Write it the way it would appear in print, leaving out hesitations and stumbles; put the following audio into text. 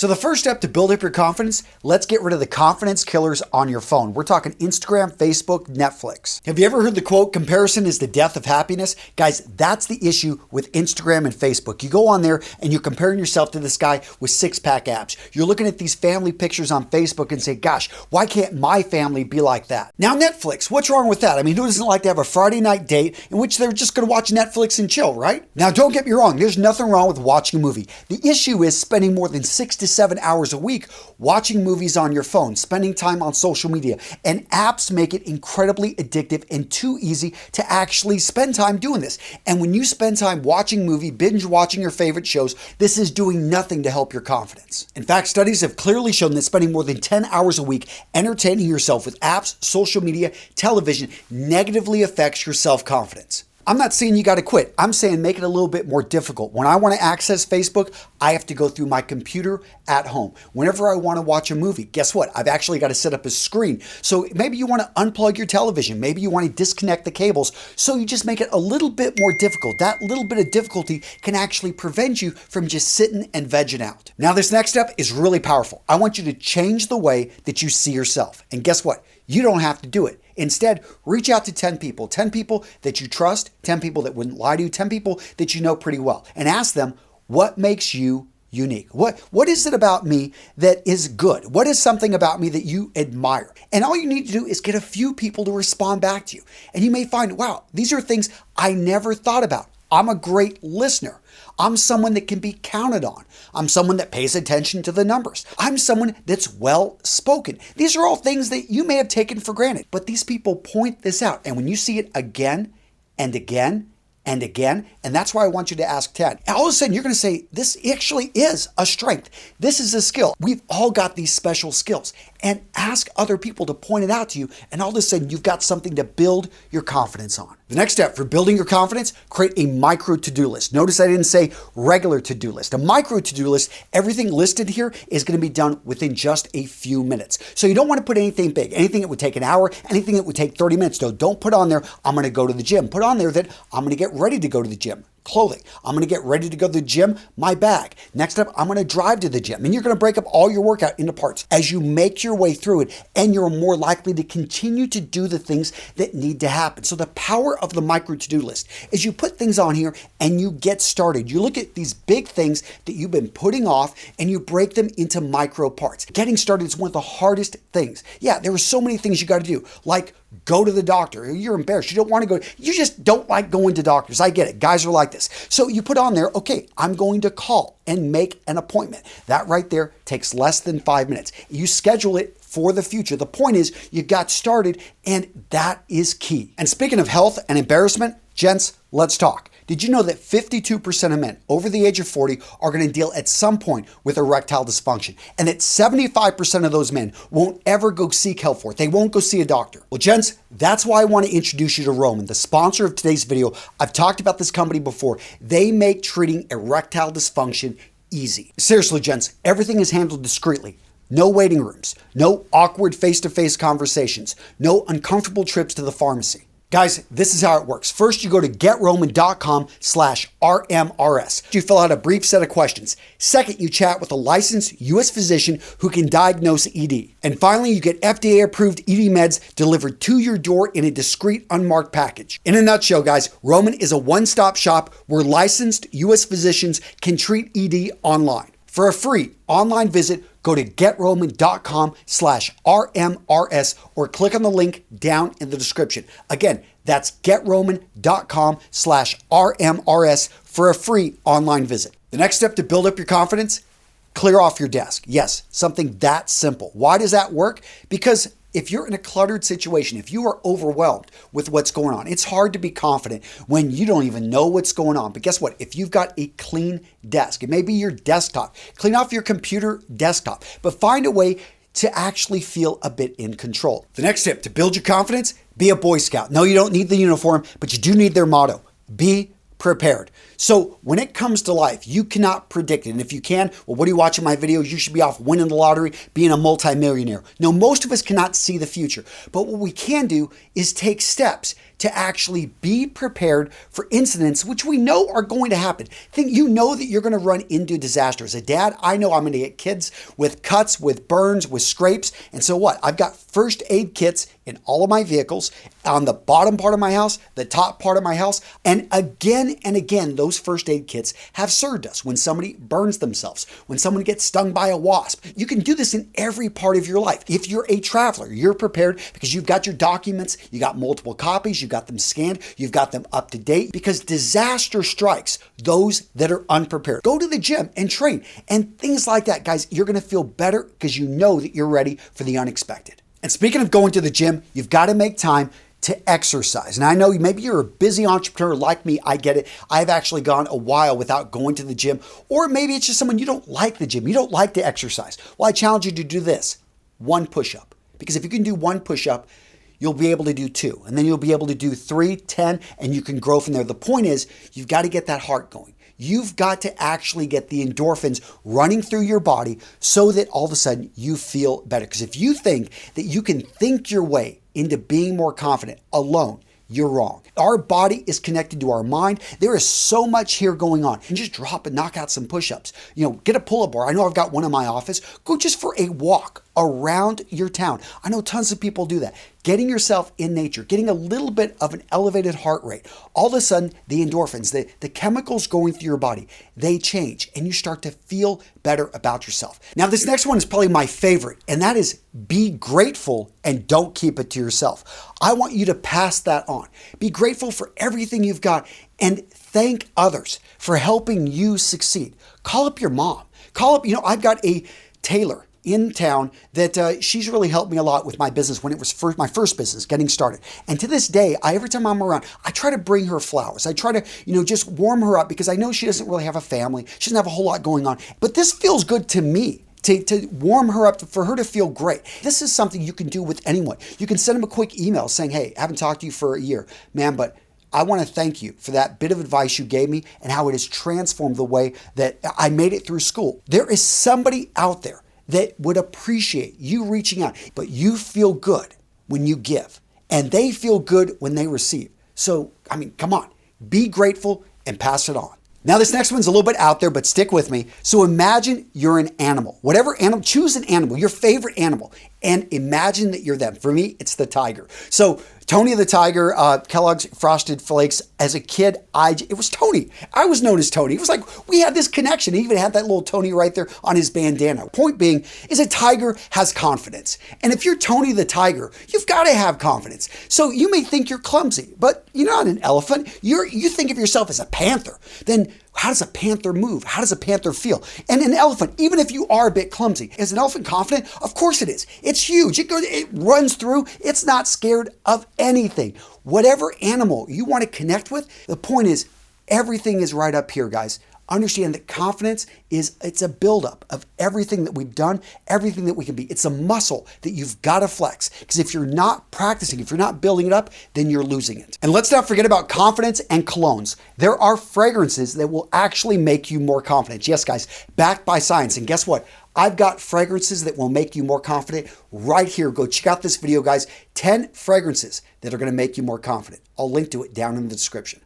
So the first step to build up your confidence, let's get rid of the confidence killers on your phone. We're talking Instagram, Facebook, Netflix. Have you ever heard the quote, comparison is the death of happiness? Guys, that's the issue with Instagram and Facebook. You go on there and you're comparing yourself to this guy with six-pack abs. You're looking at these family pictures on Facebook and say, gosh, why can't my family be like that? Now Netflix, what's wrong with that? I mean, who doesn't like to have a Friday night date in which they're just going to watch Netflix and chill, right? Now don't get me wrong, there's nothing wrong with watching a movie. The issue is spending more than 6 to 7 hours a week watching movies on your phone, spending time on social media, and apps make it incredibly addictive and too easy to actually spend time doing this. And when you spend time watching movie, binge watching your favorite shows, this is doing nothing to help your confidence. In fact, studies have clearly shown that spending more than 10 hours a week entertaining yourself with apps, social media, television negatively affects your self-confidence. I'm not saying you got to quit. I'm saying make it a little bit more difficult. When I want to access Facebook, I have to go through my computer at home. Whenever I want to watch a movie, guess what? I've actually got to set up a screen. So maybe you want to unplug your television. Maybe you want to disconnect the cables. So you just make it a little bit more difficult. That little bit of difficulty can actually prevent you from just sitting and vegging out. Now this next step is really powerful. I want you to change the way that you see yourself. And guess what? You don't have to do it. Instead, reach out to 10 people that you trust, 10 people that wouldn't lie to you, 10 people that you know pretty well, and ask them, what makes you unique? What is it about me that is good? What is something about me that you admire? And all you need to do is get a few people to respond back to you. And you may find, wow, these are things I never thought about. I'm a great listener. I'm someone that can be counted on. I'm someone that pays attention to the numbers. I'm someone that's well spoken. These are all things that you may have taken for granted, but these people point this out. And when you see it again and again and again, and that's why I want you to ask 10. And all of a sudden, you're going to say, this actually is a strength. This is a skill. We've all got these special skills. And ask other people to point it out to you, and all of a sudden, you've got something to build your confidence on. The next step for building your confidence, create a micro to-do list. Notice I didn't say regular to-do list. A micro to-do list, everything listed here is going to be done within just a few minutes. So you don't want to put anything big, anything that would take an hour, anything that would take 30 minutes. No, don't put on there, I'm going to go to the gym. Put on there that I'm going to get ready to go to the gym. Clothing. I'm going to get ready to go to the gym, my bag. Next up, I'm going to drive to the gym. And you're going to break up all your workout into parts as you make your way through it, and you're more likely to continue to do the things that need to happen. So the power of the micro to-do list is you put things on here and you get started. You look at these big things that you've been putting off and you break them into micro parts. Getting started is one of the hardest things. Yeah, there are so many things you got to do, like go to the doctor. You're embarrassed. You don't want to go. You just don't like going to doctors. I get it. Guys are like this. So you put on there, okay, I'm going to call and make an appointment. That right there takes less than 5 minutes. You schedule it for the future. The point is you got started, and that is key. And speaking of health and embarrassment, gents, let's talk. Did you know that 52% of men over the age of 40 are going to deal at some point with erectile dysfunction, and that 75% of those men won't ever go seek help for it? They won't go see a doctor. Well, gents, that's why I want to introduce you to Roman, the sponsor of today's video. I've talked about this company before. They make treating erectile dysfunction easy. Seriously, gents, everything is handled discreetly. No waiting rooms, no awkward face-to-face conversations, no uncomfortable trips to the pharmacy. Guys, this is how it works. First, you go to getroman.com/RMRS. You fill out a brief set of questions. Second, you chat with a licensed U.S. physician who can diagnose ED. And finally, you get FDA-approved ED meds delivered to your door in a discreet, unmarked package. In a nutshell, guys, Roman is a one-stop shop where licensed U.S. physicians can treat ED online. For a free online visit, go to getroman.com/RMRS or click on the link down in the description. Again, that's getroman.com/RMRS for a free online visit. The next step to build up your confidence, clear off your desk. Yes, something that simple. Why does that work? Because if you're in a cluttered situation, if you are overwhelmed with what's going on, it's hard to be confident when you don't even know what's going on. But guess what? If you've got a clean desk, it may be your desktop, clean off your computer desktop, but find a way to actually feel a bit in control. The next tip to build your confidence, be a Boy Scout. No, you don't need the uniform, but you do need their motto. Be prepared. So when it comes to life, you cannot predict it. And if you can, well, what are you watching my videos? You should be off winning the lottery, being a multimillionaire. No, most of us cannot see the future. But what we can do is take steps to actually be prepared for incidents which we know are going to happen. You know that you're going to run into disaster. As a dad, I know I'm going to get kids with cuts, with burns, with scrapes. And so what? I've got first aid kits in all of my vehicles, on the bottom part of my house, the top part of my house. And again, those first aid kits have served us when somebody burns themselves, when someone gets stung by a wasp. You can do this in every part of your life. If you're a traveler, you're prepared because you've got your documents, you got multiple copies, you got them scanned, you've got them up to date, because disaster strikes those that are unprepared. Go to the gym and train and things like that. Guys, you're going to feel better because you know that you're ready for the unexpected. And speaking of going to the gym, you've got to make time to exercise. And I know maybe you're a busy entrepreneur like me. I get it. I've actually gone a while without going to the gym. Or maybe it's just someone you don't like the gym. You don't like to exercise. Well, I challenge you to do this. 1 push-up. Because if you can do 1 push-up, you'll be able to do 2. And then you'll be able to do 3, 10, and you can grow from there. The point is, you've got to get that heart going. You've got to actually get the endorphins running through your body so that all of a sudden you feel better. Because if you think that you can think your way into being more confident alone, you're wrong. Our body is connected to our mind. There is so much here going on. And just drop and knock out some push-ups. Get a pull-up bar. I know I've got one in my office. Go just for a walk around your town. I know tons of people do that. Getting yourself in nature, getting a little bit of an elevated heart rate. All of a sudden, the endorphins, the chemicals going through your body, they change and you start to feel better about yourself. Now, this next one is probably my favorite, and that is be grateful and don't keep it to yourself. I want you to pass that on. Be grateful for everything you've got and thank others for helping you succeed. Call up your mom. I've got a tailor in town that she's really helped me a lot with my business when it was my first business getting started. And to this day, every time I'm around, I try to bring her flowers. I try to, just warm her up because I know she doesn't really have a family. She doesn't have a whole lot going on. But this feels good to me. To warm her up, for her to feel great. This is something you can do with anyone. You can send them a quick email saying, hey, I haven't talked to you for a year, man, but I want to thank you for that bit of advice you gave me and how it has transformed the way that I made it through school. There is somebody out there that would appreciate you reaching out, but you feel good when you give and they feel good when they receive. So, come on, be grateful and pass it on. Now, this next one's a little bit out there, but stick with me. So imagine you're an animal. Whatever animal, choose an animal, your favorite animal, and imagine that you're them. For me, it's the tiger. So Tony the Tiger, Kellogg's Frosted Flakes. As a kid, it was Tony. I was known as Tony. It was like we had this connection. He even had that little Tony right there on his bandana. Point being is a tiger has confidence. And if you're Tony the Tiger, you've got to have confidence. So you may think you're clumsy, but you're not an elephant. You think of yourself as a panther. Then how does a panther move? How does a panther feel? And an elephant, even if you are a bit clumsy, is an elephant confident? Of course it is. It's huge. It runs through. It's not scared of anything. Whatever animal you want to connect with, the point is everything is right up here, guys. Understand that confidence it's a buildup of everything that we've done, everything that we can be. It's a muscle that you've got to flex. Because if you're not practicing, if you're not building it up, then you're losing it. And let's not forget about confidence and colognes. There are fragrances that will actually make you more confident. Yes, guys, backed by science. And guess what? I've got fragrances that will make you more confident right here. Go check out this video, guys. 10 fragrances that are going to make you more confident. I'll link to it down in the description.